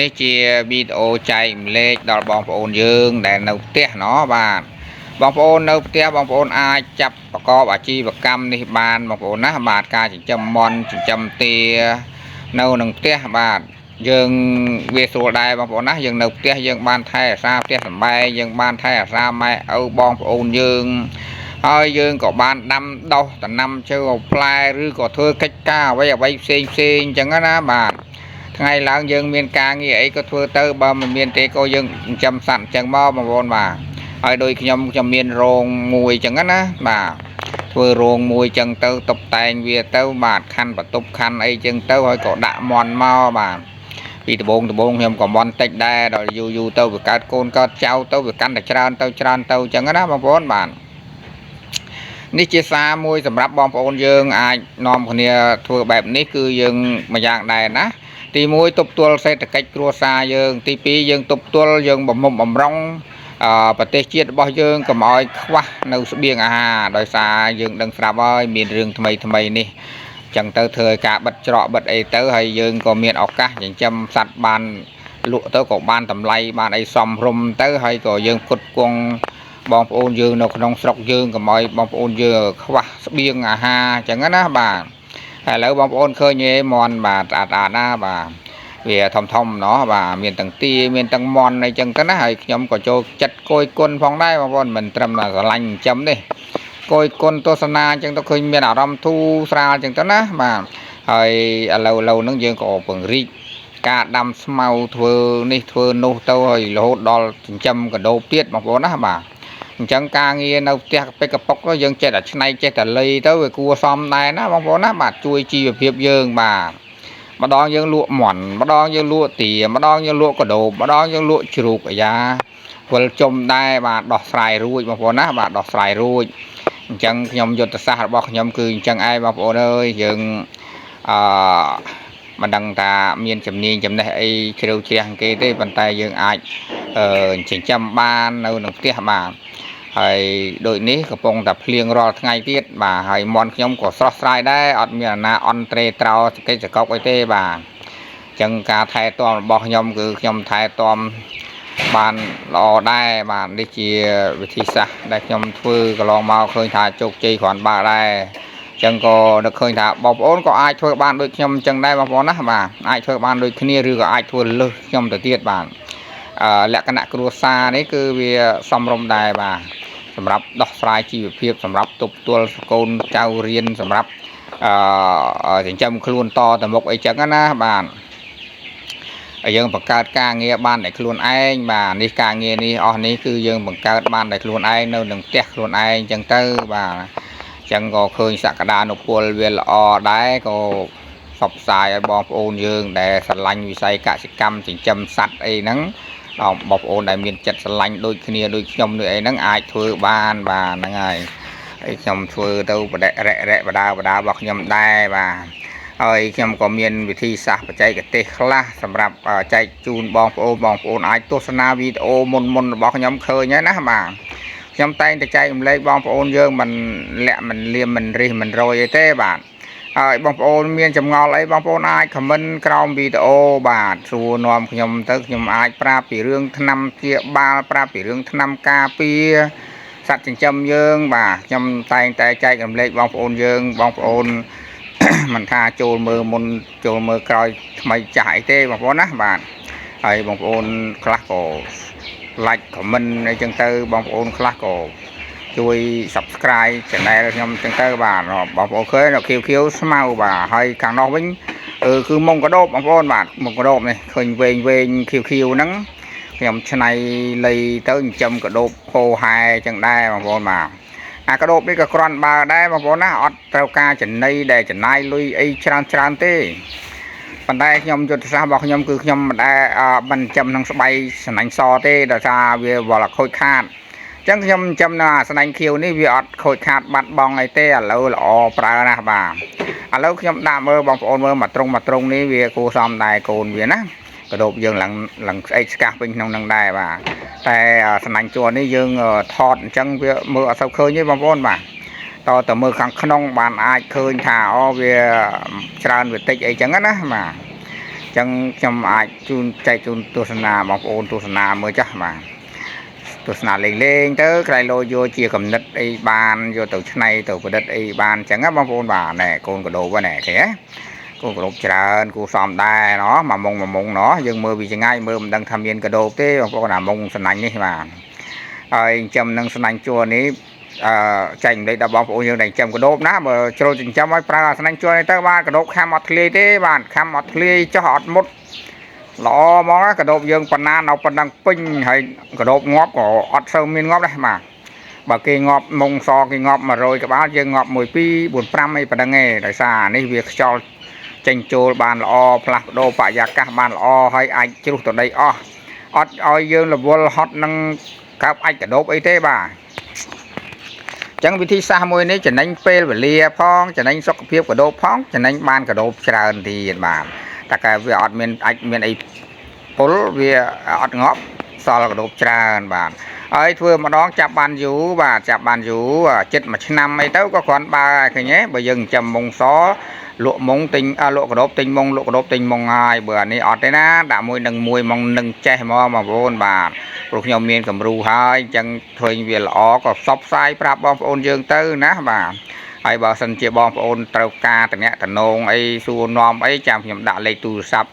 នេះជាវីដេអូចែកម្លែកដល់បងប្អូនយើងដែលនៅផ្ទះណោះបាទបងប្អូននៅផ្ទះបងប្អូនអាចចាប់ប្រកបអាជីវកម្មនេះបានបងប្អូនណាបាទការចិញ្ចឹមមាន់ចិញ្ចឹមទានៅក្នុងផ្ទះបាទយើងវាស្រួលដែរបងប្អូនណាយើងនៅផ្ទះយើងបានថែរក្សាផ្ទះសម្បែងយើងបានថែរក្សាម៉ែឪបងប្អូនយើងហើយយើងក៏បានដាំដុះដំណាំជើផ្លែឬក៏ធ្វើកិច្ចការអ្វីផ្សេងអញ្ចឹងណាបាទថ្ងៃឡើងយើងមានការងារអីក៏ធ្វើទៅបើមិនមានទេក៏យើងចិញ្ចឹមសត្វអញ្ចឹងមកបងប្អូនបាទហើយដោយខ្ញុំមានរោងមួយអញ្ចឹងណាបាទធ្វើរោងមួយអញ្ចឹងទៅតុបតែងវាទៅបាទខណ្ឌបន្ទប់ខណ្ឌអីអញ្ចឹងទៅហើយក៏ដាក់មន់មកបាទពីដំបូងខ្ញុំក៏មន់តិចដែរដល់យូរទៅវាកើតកូនកើតចៅទៅវាកាន់តែច្រើនទៅអញ្ចឹងណាបងប្អូនបាទនេះជាសារមួយសម្រាប់បងប្អូនយើងអាចនាំគ្នាធ្វើបែបនេះគឺយើងមួយយ៉ាងដែរណាទី1ទប់ទល់សេដ្ឋកិច្ចគ្រួសារយើងទី2យើងទប់ទល់យើងបំរុងប្រទេសជាតិរបស់យើងកុំឲ្យខ្វះនៅស្បៀងអាហារដោយសារយើងដឹងស្រាប់ហើយមានរឿងថ្មីនេះចឹងទៅធ្វើឲ្យការបិទច្រកបិទអីទៅហើយយើងក៏មានឱកាសចិញ្ចឹមសត្វបានលក់ទៅក៏បានតម្លៃបានអីសមរម្យទៅហើយក៏យើងផ្គត់ផ្គង់បងប្អូនយើងនៅក្នុងស្រុកយើងកុំឲ្យបងប្អូនយើងខ្វះស្បៀងអាហារចឹងណាបាទឥឡូវបងប្អូនឃើញទេមន់បាទស្អាតណាបាទវាធំណោះបាទមានទាំងទាមានទាំងមន់អីចឹងទៅណាហើយខ្ញុំក៏ចូលចិត្តគយគុណផងដែរបងប្អូនមិនត្រឹមតែស្រឡាញ់ចិញ្ចឹមទេគយគុណទស្សនាចឹងទៅឃើញមានអារម្មណ៍ធូរស្រាលចឹងទៅណាបាទហើយឥឡូវហ្នឹងយើងក៏ពង្រីកការដាំស្មៅធ្វើនេះធ្វើនោះទៅហើយរហូតដល់ចិញ្ចឹមកដោបទៀតបងប្អូនណាបាទអញ្ចឹងការងារនៅផ្ទះពេកកប៉ុកយើងចេះតែឆ្នៃចេះតែលៃទៅវាគួរសមដែរណាបងប្អូនណាបាទជួយជីវភាពយើងបាទម្ដងយើងលក់មន់ម្ដងយើងលក់ទាម្ដងយើងលក់កដោបម្ដងយើងលក់ជ្រូកអាយ៉ាវិលជុំដែរបាទដោះស្រាយរួចបងប្អូនណាបាទដោះស្រាយរួចអញ្ចឹងខ្ញុំយុទ្ធសាស្ត្ររបស់ខ្ញុំគឺអញ្ចឹងឯងបងប្អូនអើយយើងមិនដឹងថាមានជំនាញចំណេះអីជ្រៅជ្រះគេទេប៉ុន្តែយើងអាចចិញ្ចឹមបាននៅក្នុងផ្ទះបាទហើយដូចនេះកំពុងតែភ្លៀងរាល់ថ្ងៃទៀតបាទហើយមន់ខ្ញុំក៏ស្រស់ស្រាយដែរអត់មានអាណាអន់ត្រេត្រោកិច្ចសកុកអីទេបាទអញ្ចឹងការថែទាំរបស់ខ្ញុំគឺខ្ញុំថែទាំបានល្អដែរបាទនេះជាវិធីសាស្ត្រដែលខ្ញុំធ្វើកន្លងមកឃើញថាជោគជ័យគ្រាន់បើដែរអញ្ចឹងក៏នឹកឃើញថាបងប្អូនក៏អាចធ្វើបានដូចខ្ញុំអញ្ចឹងដែរបងប្អូនណាបាទអាចធ្វើបានដូចគ្នាឬក៏អាចធ្វើលើសខ្ញុំទៅទៀតបាទលក្ខណៈគ្រួសារនេះគឺវាសមរម្យដែរបាទសម្រាប់ដោះស្រាយជីវភាពសម្រាប់ទប់ទល់កូនចៅរៀនសម្រាប់ចិញ្ចឹមខ្លួនតទៅមុខអីចឹងណាបាទហើយយើងបង្កើតការងារបានតែខ្លួនឯងបាទនេះការងារនេះអស់នេះគឺយើងបង្កើតបានតែខ្លួនឯងនៅនឹងផ្ទះខ្លួនឯងចឹងទៅបាទចឹងក៏ឃើញសក្តានុពលវាល្អដែរក៏ផ្សព្វផ្សាយឲ្យបងប្អូនយើងដែលស្រឡាញ់វិស័យកសិកម្មចិញ្ចឹមសត្វអីហ្នឹងបងប្អូនដែលមានចិត្តស្រឡាញ់ដូចគ្នាដូចខ្ញុំដូចអីហ្នឹងអាចធ្វើបានបាទហ្នឹងហើយខ្ញុំធ្វើទៅបដិរៈបដារបស់ខ្ញុំដែរបាទហើយខ្ញុំក៏មានវិធីសាស្ត្របច្ចេកទេសខ្លះសម្រាប់ចែកជូនបងប្អូនអាចទស្សនាវីដេអូមុនរបស់ខ្ញុំឃើញហើយណាបាទខ្ញុំតែងតែចែករំលែកបងប្អូនយើងមិនលាក់មិនលៀមមិនរិះមិនរយអីទេបាទហើយបងប្អូនមានចម្ងល់អីបងប្អូនអាចខមមិនក្រោមវីដេអូបាទសួរនាំខ្ញុំទៅខ្ញុំអាចប្រាប់ពីរឿងថ្នាំព្យាបាលប្រាប់ពីរឿងថ្នាំការពារសត្វចិញ្ចឹមយើងបាទខ្ញុំតែងតែចែករំលែកបងប្អូនយើងបងប្អូនមិនថាចូលមើលមុនចូលមើលក្រោយថ្មីចាស់អីទេបងប្អូនណាបាទហើយបងប្អូនខ្លះក៏ like comment អីចឹងទៅបងប្អូនខ្លះក៏ជួយ subscribe channel ខ្ញុំចឹងទៅបាទបងប្អូនឃើញខៀវស្មៅបាទហើយខាងនោះវិញគឺមុងកដោបបងប្អូនបាទមុងកដោបនេះឃើញវែងខៀវហ្នឹងខ្ញុំឆ្នៃលៃទៅចិញ្ចឹមកដោបហូហែចឹងដែរបងប្អូនបាទអាកដោបនេះក៏គ្រាន់បើដែរបងប្អូនណាអត់ត្រូវការចំណីដែលចំណាយលុយអីច្រើនទេប៉ុន្តែខ្ញុំយុទ្ធសាស្ត្ររបស់ខ្ញុំគឺខ្ញុំមិនដែលមិនចិញ្ចឹមក្នុងស្បៃស្នាញ់សទេដោយសារវាវល់ខូចខាតអញ្ចឹងខ្ញុំចិញ្ចឹមនៅស្នាញ់ខៀវនេះវាអត់ខូចខាតបាត់បង់អីទេឥឡូវល្អប្រើណាស់បាទឥឡូវខ្ញុំដាក់មើលបងប្អូនមើលមកត្រង់នេះវាគួរសមដែរកូនវាណាកដោបយើងឡើងស្អែកស្កាស់ពេញក្នុងនឹងដែរបាទតែស្នាញ់ជួរនេះយើងថតអញ្ចឹងវាមើលអត់សូវឃើញទេបងប្អូនបាទតើមើលខាងក្នុងបានអាចឃើញថាអូវាច្រើនវាតិចអីចឹងណាបាទ ចឹងខ្ញុំអាចជូនចែកជូនទស្សនាបងប្អូនទស្សនាមើលចាស់បាទទស្សនាលេងទៅក្រៃលោយកជាកំណត់អីបានយកទៅឆ្នៃទៅប្រឌិតអីបានចឹងណាបងប្អូនបាទណែកូនកដោបណែឃើញទេកូនកដោបច្រើនគូសំដែរណោះមួយមុងណោះយើងមើលពីចងាយមើលមិនដឹងថាមានកដោបទេបងប្អូនអាមុងសំណាញ់នេះបាទហើយចិញ្ចឹមនឹងសំណាញ់ជួរនេះចែកម្លេចដល់បងប្អូនយើងដែលចិញ្ចឹមកដោបណាបើជ្រុលចិញ្ចឹមឲ្យប្រើអាសំណាញ់ជួរនេះទៅបាទកដោបខាំអត់ធ្លាយទេបាទខាំអត់ធ្លាយចោះអត់មុតល្អហ្មងកដោបយើងប៉ុណ្ណានៅប៉ុណ្ណឹងពេញហើយកដោបងាប់ក៏អត់សូវមានងាប់ដែរបាទបើគេងាប់មុងសគេងាប់100ក្បាលយើងងាប់1 2 4 5អីប៉ុណ្ណឹងឯងដោយសារនេះវាខ្យល់ចេញចូលបានល្អផ្លាស់ប្ដូរបរិយាកាសបានល្អហើយអាចជ្រុះទៅដីអស់អត់ឲ្យយើងរវល់ហត់នឹងកើបអាចកដោបអីទេបាទចឹងវិធីសាស្ត្រមួយនេះចំណេញពេលវេលាផងចំណេញសុខភាពកដោបផងចំណេញបានកដោបច្រើនទៀតបាទតែតែវាអត់មានអាចមានអីពុលវាអត់ងាប់សល់កដោបច្រើនបាទហើយធ្វើម្ដងចាប់បានយូរបាទចាប់បានយូរចិត្ត1ឆ្នាំអីទៅក៏គ្រាន់បើឃើញទេបើយើងចាំមុងសលក់មុងទិញលក់កដោបទិញមុងលក់កដោបទិញមុងហើយបើអានេះអត់ទេណាដាក់មួយនឹងមួយមុងនឹងចេះហ្មងបងប្អូនបាទព្រោះខ្ញុំមានគំរូហើយអញ្ចឹងឃើញវាល្អក៏ផ្សព្វផ្សាយប្រាប់បងប្អូនយើងទៅណាបាទហើយបើសិនជាបងប្អូនត្រូវការតំណែងអីសួរនាំអីចាំខ្ញុំដាក់លេខទូរស័ព្ទ